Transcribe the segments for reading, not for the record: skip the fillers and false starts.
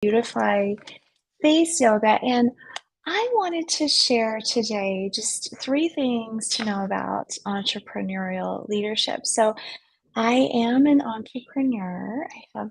beautify face yoga. And I wanted to share today just three things to know about entrepreneurial leadership. So, I am an entrepreneur. I have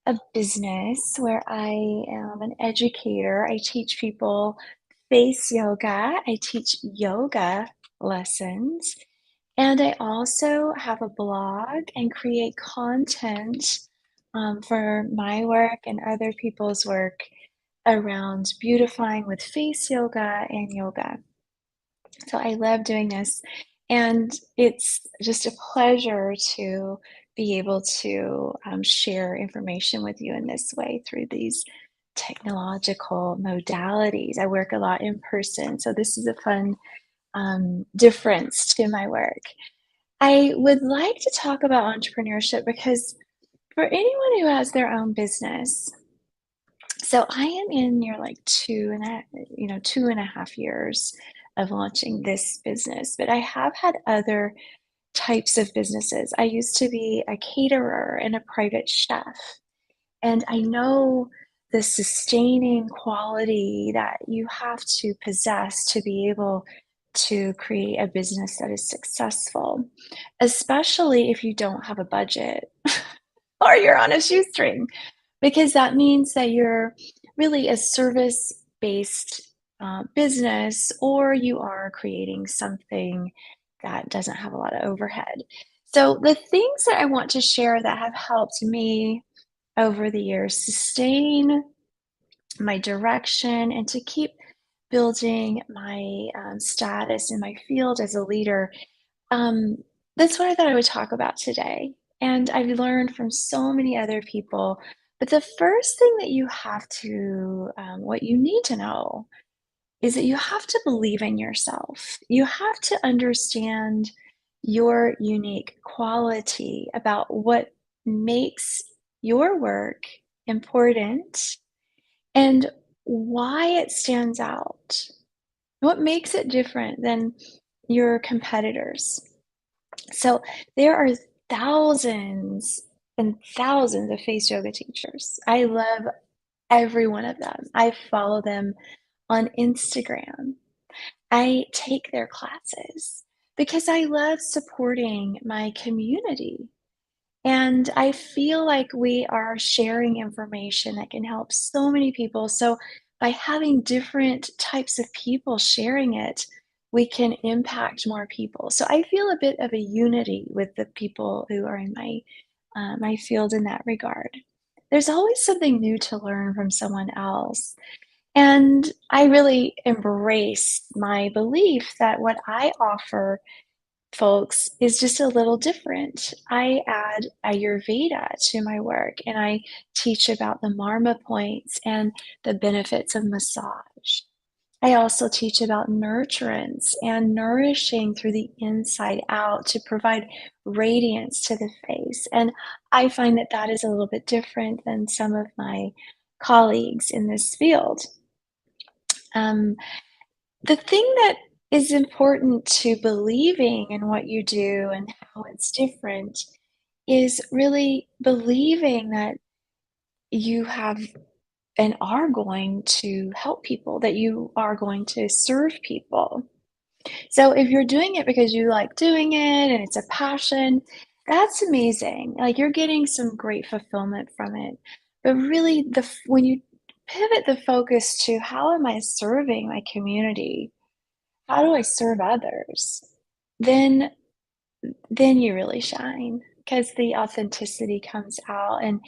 a business where I am an educator. I teach people face yoga, I teach yoga lessons. And I also have a blog and create content for my work and other people's work around beautifying with face yoga and yoga. So I love doing this. And it's just a pleasure to be able to share information with you in this way through these technological modalities. I work a lot in person, so this is a fun difference to my work. I would like to talk about entrepreneurship because for anyone who has their own business, so I am in near like 2.5 years of launching this business, but I have had other types of businesses. I used to be a caterer and a private chef, and I know the sustaining quality that you have to possess to be able to create a business that is successful, especially if you don't have a budget or you're on a shoestring, because that means that you're really a service-based business, or you are creating something that doesn't have a lot of overhead. So the things that I want to share that have helped me over the years sustain my direction and to keep building my status in my field as a leader, um, that's what I thought I would talk about today. And I've learned from so many other people. But the first thing that you have to, what you need to know is that you have to believe in yourself. You have to understand your unique quality about what makes your work important and why it stands out. What makes it different than your competitors? So there are thousands and thousands of face yoga teachers. I love every one of them. I follow them on Instagram. I take their classes because I love supporting my community. And I feel like we are sharing information that can help so many people. So by having different types of people sharing it, we can impact more people. So I feel a bit of a unity with the people who are in my field in that regard. There's always something new to learn from someone else. And I really embrace my belief that what I offer folks is just a little different. I add Ayurveda to my work and I teach about the Marma points and the benefits of massage. I also teach about nurturance and nourishing through the inside out to provide radiance to the face. And I find that that is a little bit different than some of my colleagues in this field. Um, the thing that is important to believing in what you do and how it's different is really believing that you have and are going to help people, that you are going to serve people. So if you're doing it because you like doing it and it's a passion, that's amazing. Like you're getting some great fulfillment from it. But really when you pivot the focus to how am I serving my community? How do I serve others? Then then you really shine because the authenticity comes out and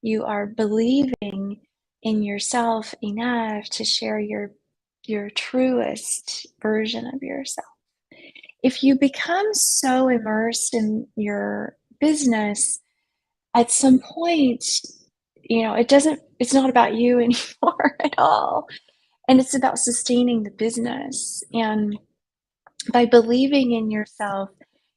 you are believing in yourself enough to share your truest version of yourself. If you become so immersed in your business, at some point, it's not about you anymore at all. And it's about sustaining the business. And by believing in yourself,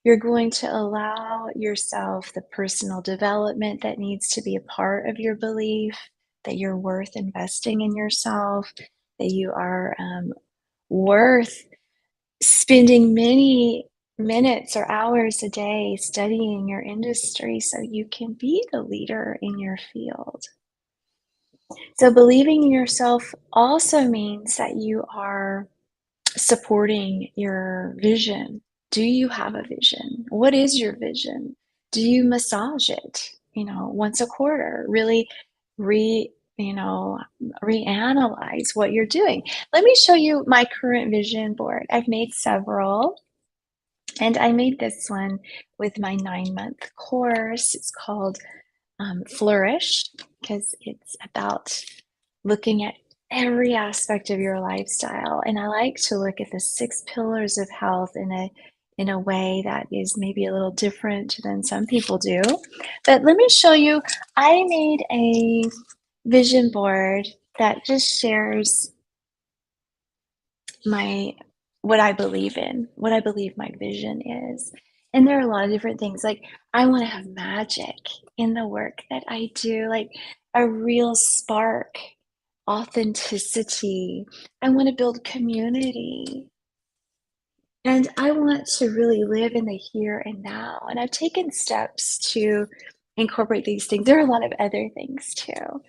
you're going to allow yourself the personal development that needs to be a part of your belief that you're worth investing in yourself, that you are worth spending many minutes or hours a day studying your industry so you can be the leader in your field. So believing in yourself also means that you are supporting your vision. Do you have a vision? What is your vision? Do you massage it, once a quarter? Really re, you know, reanalyze what you're doing. Let me show you my current vision board. I've made several, and I made this one with my 9-month course. It's called Flourish because it's about looking at every aspect of your lifestyle. And I like to look at the 6 pillars of health in a way that is maybe a little different than some people do. But let me show you, I made a vision board that just shares my what I believe in, what I believe my vision is. And there are a lot of different things. Like I want to have magic in the work that I do, like a real spark, authenticity. I want to build community. And I want to really live in the here and now. And I've taken steps to incorporate these things. There are a lot of other things too.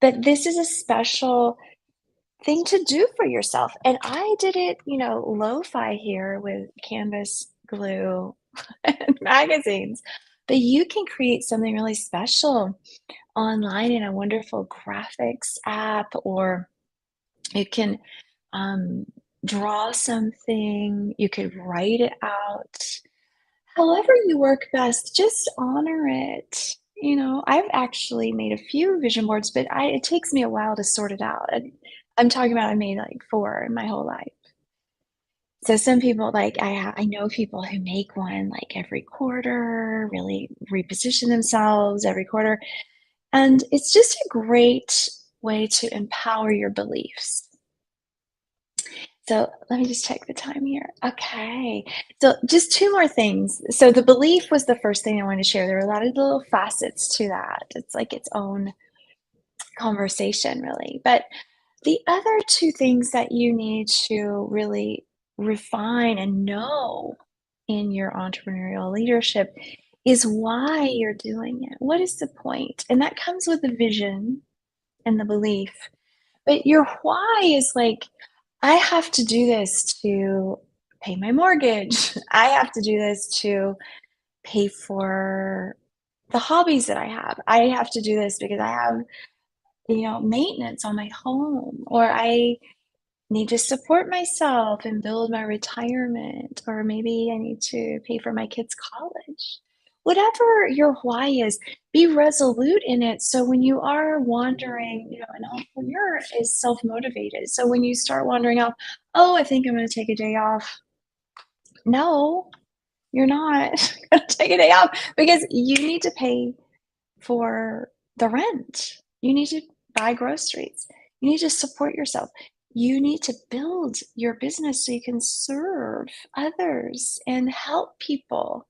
But this is a special thing to do for yourself. And I did it, lo-fi here with canvas, glue, and magazines. But you can create something really special online in a wonderful graphics app, or you can um, draw something, you could write it out. However you work best, just honor it. I've actually made a few vision boards, but it takes me a while to sort it out. And I'm talking about I made like 4 in my whole life. So some people like I know people who make one like every quarter, really reposition themselves every quarter, and it's just a great way to empower your beliefs. So let me just check the time here. Okay. So just 2 more things. So the belief was the first thing I wanted to share. There are a lot of little facets to that. It's like its own conversation, really. But the other 2 things that you need to really refine and know in your entrepreneurial leadership is why you're doing it. What is the point? And that comes with the vision and the belief. But your why is like, I have to do this to pay my mortgage. I have to do this to pay for the hobbies that I have. I have to do this because I have, maintenance on my home, or I need to support myself and build my retirement, or maybe I need to pay for my kids' college. Whatever your why is, be resolute in it. So when you are wandering, an entrepreneur is self motivated. So when you start wandering off, oh, I think I'm going to take a day off. No, you're not going to take a day off because you need to pay for the rent. You need to buy groceries. You need to support yourself. You need to build your business so you can serve others and help people.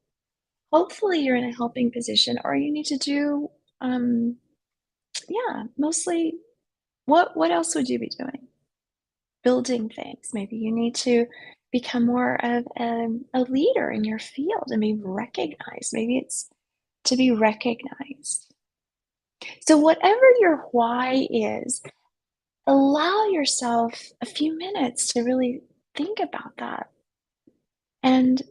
Hopefully, you're in a helping position, or you need to do, um, yeah, mostly. What else would you be doing? Building things. Maybe you need to become more of a leader in your field and be recognized. Maybe it's to be recognized. So, whatever your why is, allow yourself a few minutes to really think about that and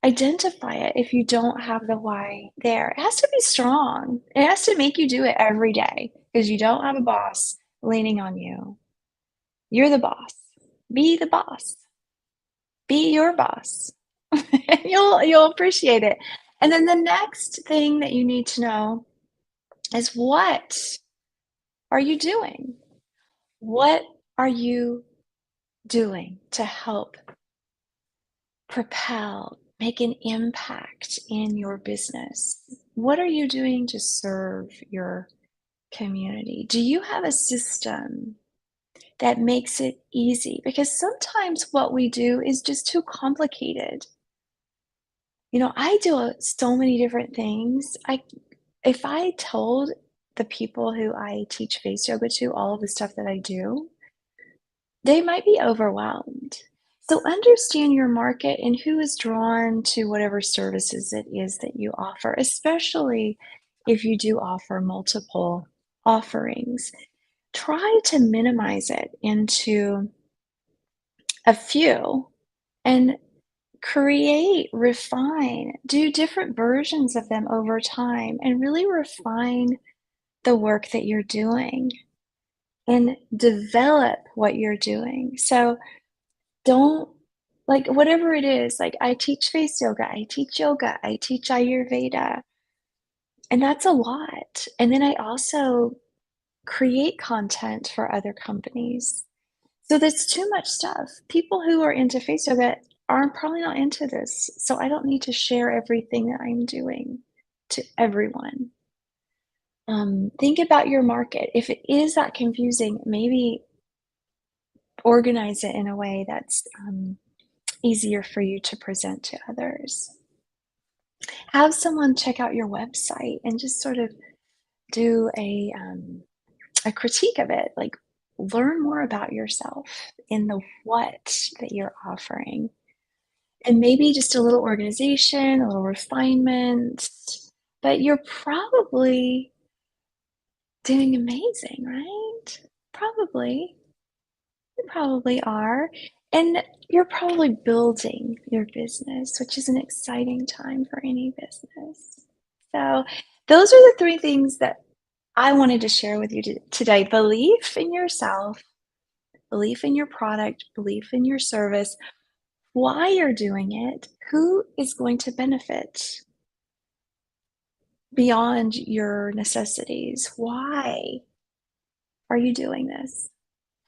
identify it if you don't have the why there. It has to be strong. It has to make you do it every day because you don't have a boss leaning on you. You're the boss. Be the boss. Be your boss. You'll appreciate it. And then the next thing that you need to know is, what are you doing? What are you doing to help propel, make an impact in your business? What are you doing to serve your community? Do you have a system that makes it easy? Because sometimes what we do is just too complicated. I do so many different things. If I told the people who I teach face yoga to all of the stuff that I do, they might be overwhelmed. So understand your market and who is drawn to whatever services it is that you offer, especially if you do offer multiple offerings. try to minimize it into a few and create, refine, do different versions of them over time and really refine the work that you're doing and develop what you're doing. So don't like whatever it is, like I teach face yoga, I teach Ayurveda, and that's a lot. And then I also create content for other companies. So there's too much stuff. People who are into face yoga are probably not into this. So I don't need to share everything that I'm doing to everyone. Think about your market. If it is that confusing, maybe organize it in a way that's easier for you to present to others. Have someone check out your website and just sort of do a critique of it. Like, learn more about yourself in the what that you're offering. And maybe just a little organization, a little refinement, but you're probably doing amazing, right? Probably. You probably are. And you're probably building your business, which is an exciting time for any business. So, those are the three things that I wanted to share with you today. Belief in yourself, belief in your product, belief in your service, why you're doing it, who is going to benefit beyond your necessities. Why are you doing this?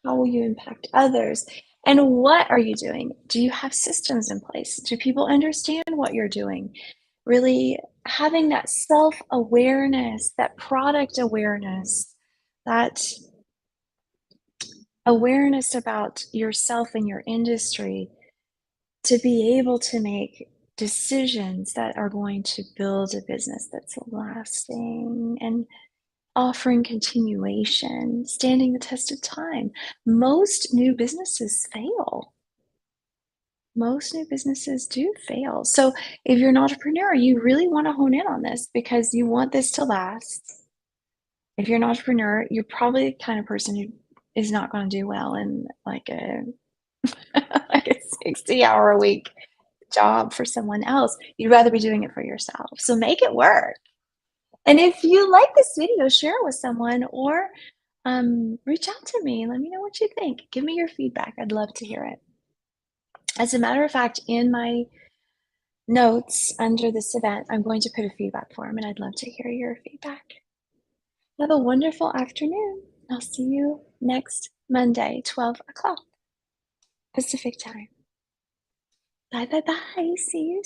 How will you impact others? And what are you doing? Do you have systems in place? Do people understand what you're doing? Really having that self awareness, that product awareness, that awareness about yourself and your industry to be able to make decisions that are going to build a business that's lasting and offering continuation, standing the test of time. Most new businesses fail. Most new businesses do fail. So if you're an entrepreneur, you really want to hone in on this because you want this to last. If you're an entrepreneur, you're probably the kind of person who is not going to do well in like a like a 60-hour a week job for someone else. You'd rather be doing it for yourself. So make it work. And if you like this video, share it with someone or reach out to me. Let me know what you think. Give me your feedback. I'd love to hear it. As a matter of fact, in my notes under this event, I'm going to put a feedback form and I'd love to hear your feedback. Have a wonderful afternoon. I'll see you next Monday, 12 o'clock Pacific time. Bye, bye, bye. See you